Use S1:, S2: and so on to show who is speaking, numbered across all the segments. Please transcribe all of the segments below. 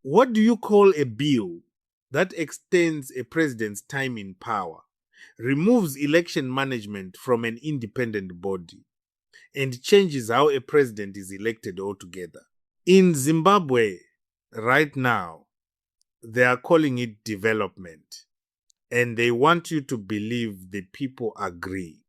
S1: What do you call a bill that extends a president's time in power, removes election management from an independent body, and changes how a president is elected altogether? In Zimbabwe, right now, they are calling it development, and they want you to believe the people agree.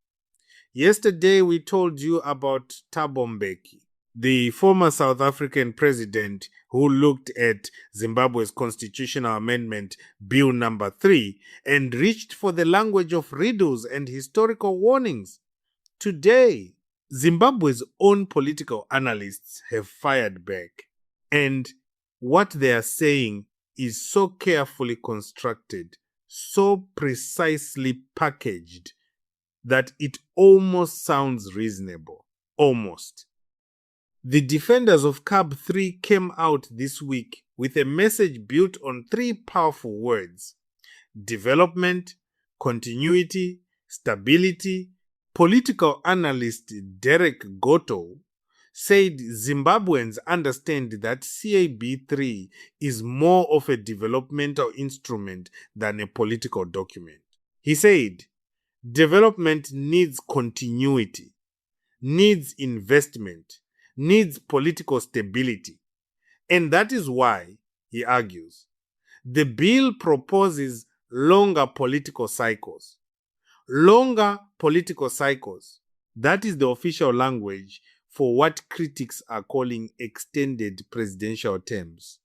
S1: Yesterday, we told you about Thabo Mbeki, the former South African president who looked at Zimbabwe's constitutional amendment, Bill number 3, and reached for the language of riddles and historical warnings. Today, Zimbabwe's own political analysts have fired back, and what they are saying is so carefully constructed, so precisely packaged, that it almost sounds reasonable. Almost. The defenders of CAB 3 came out this week with a message built on 3 powerful words: development, continuity, stability. Political analyst Derek Goto said Zimbabweans understand that CAB 3 is more of a developmental instrument than a political document. He said, development needs continuity, needs investment, needs political stability. And that is why, he argues, the bill proposes longer political cycles. Longer political cycles. That is the official language for what critics are calling extended presidential terms.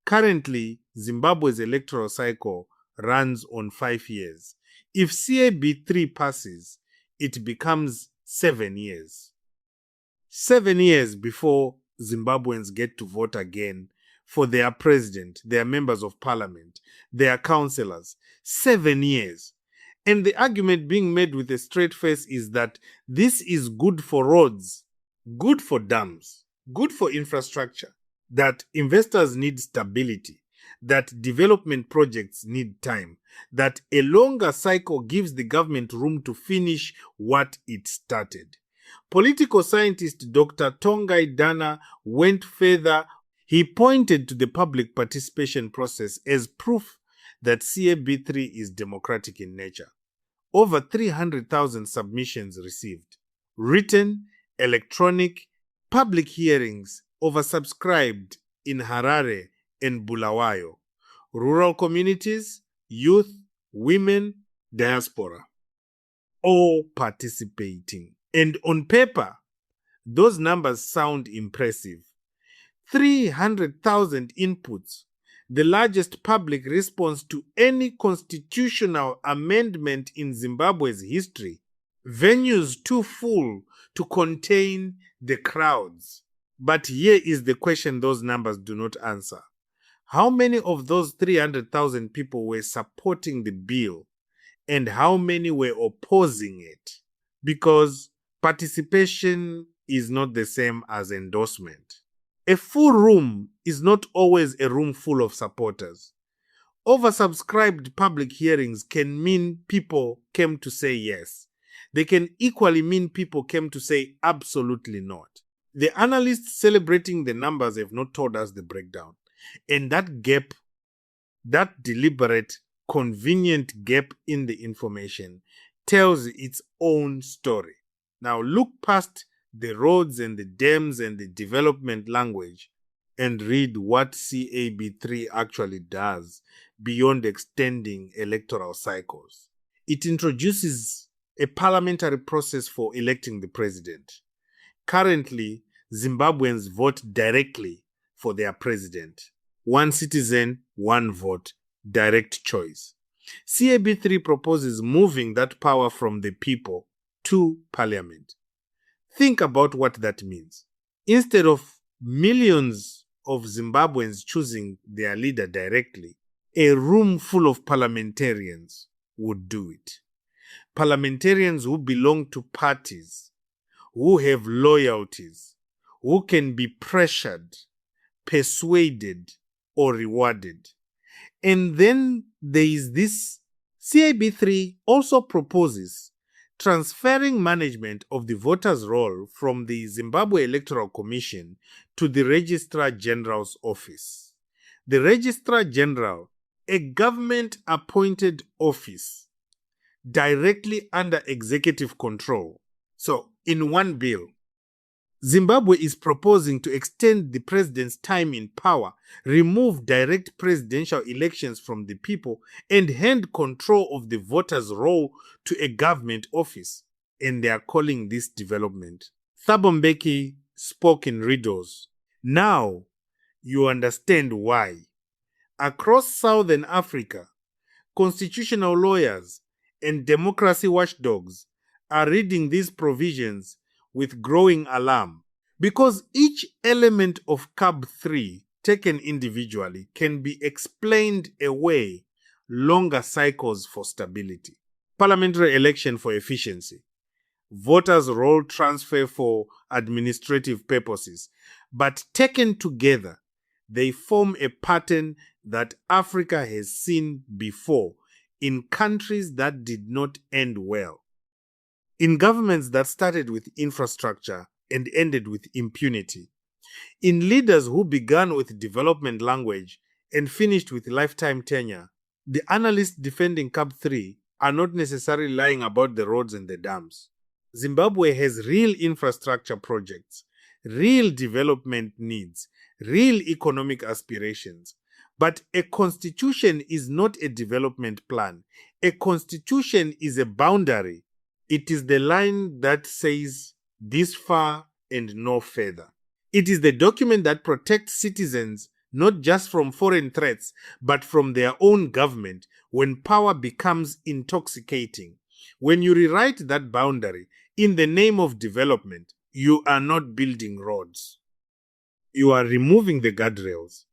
S1: Currently, Zimbabwe's electoral cycle runs on 5 years. If CAB 3 passes, it becomes 7 years. 7 years before Zimbabweans get to vote again for their president, their members of parliament, their councillors. 7 years. And the argument being made with a straight face is that this is good for roads, good for dams, good for infrastructure, that investors need stability, that development projects need time, that a longer cycle gives the government room to finish what it started. Political scientist Dr. Tongai Dana went further. He pointed to the public participation process as proof that CAB 3 is democratic in nature. Over 300,000 submissions received. Written, electronic, public hearings oversubscribed in Harare and Bulawayo. Rural communities, youth, women, diaspora, all participating. And on paper, those numbers sound impressive. 300,000 inputs, the largest public response to any constitutional amendment in Zimbabwe's history. Venues too full to contain the crowds. But here is the question those numbers do not answer. How many of those 300,000 people were supporting the bill, and how many were opposing it? Because participation is not the same as endorsement. A full room is not always a room full of supporters. Oversubscribed public hearings can mean people came to say yes. They can equally mean people came to say absolutely not. The analysts celebrating the numbers have not told us the breakdown. And that gap, that deliberate, convenient gap in the information, tells its own story. Now look past the roads and the dams and the development language and read what CAB 3 actually does beyond extending electoral cycles. It introduces a parliamentary process for electing the president. Currently, Zimbabweans vote directly for their president. One citizen, one vote, direct choice. CAB 3 proposes moving that power from the people to parliament. Think about what that means. Instead of millions of Zimbabweans choosing their leader directly, a room full of parliamentarians would do it. Parliamentarians who belong to parties, who have loyalties, who can be pressured, persuaded, or rewarded. And then there is this. CAB 3 also proposes transferring management of the voters' roll from the Zimbabwe Electoral Commission to the Registrar General's office. the Registrar General, a government-appointed office directly under executive control. So, in one bill, Zimbabwe is proposing to extend the president's time in power, remove direct presidential elections from the people, and hand control of the voters' roll to a government office. And they are calling this development. Thabo Mbeki spoke in riddles. Now, you understand why. Across Southern Africa, constitutional lawyers and democracy watchdogs are reading these provisions with growing alarm, because each element of CAB 3 taken individually can be explained away longer cycles for stability, parliamentary election for efficiency, voters' roll transfer for administrative purposes, but taken together, they form a pattern that Africa has seen before in countries that did not end well. In governments that started with infrastructure and ended with impunity. In leaders who began with development language and finished with lifetime tenure. The analysts defending CAB 3 are not necessarily lying about the roads and the dams. Zimbabwe has real infrastructure projects, real development needs, real economic aspirations. But a constitution is not a development plan. A constitution is a boundary. It is the line that says this far and no further. It is the document that protects citizens not just from foreign threats, but from their own government when power becomes intoxicating. When you rewrite that boundary in the name of development, you are not building roads. You are removing the guardrails.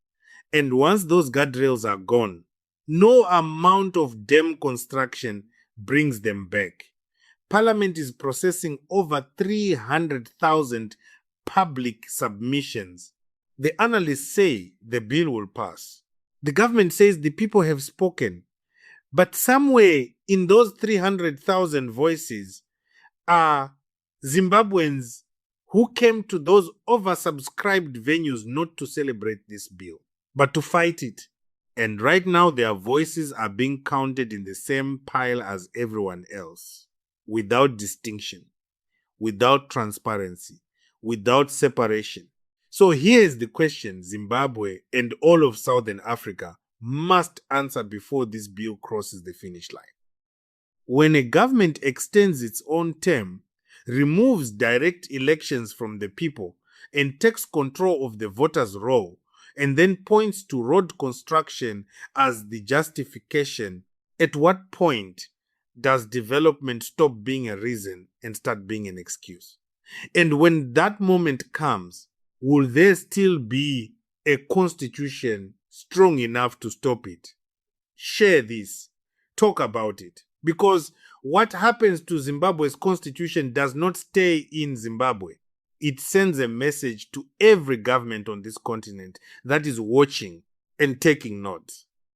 S1: And once those guardrails are gone, no amount of dam construction brings them back. Parliament is processing over 300,000 public submissions. The analysts say the bill will pass. The government says the people have spoken. But somewhere in those 300,000 voices are Zimbabweans who came to those oversubscribed venues not to celebrate this bill, but to fight it. And right now their voices are being counted in the same pile as everyone else, without distinction, without transparency, without separation. So here's the question Zimbabwe and all of Southern Africa must answer before this bill crosses the finish line. When a government extends its own term, removes direct elections from the people, and takes control of the voters' roll, and then points to road construction as the justification, at what point does development stop being a reason and start being an excuse? And when that moment comes, will there still be a constitution strong enough to stop it? Share this. Talk about it. Because what happens to Zimbabwe's constitution does not stay in Zimbabwe. It sends a message to every government on this continent that is watching and taking notes.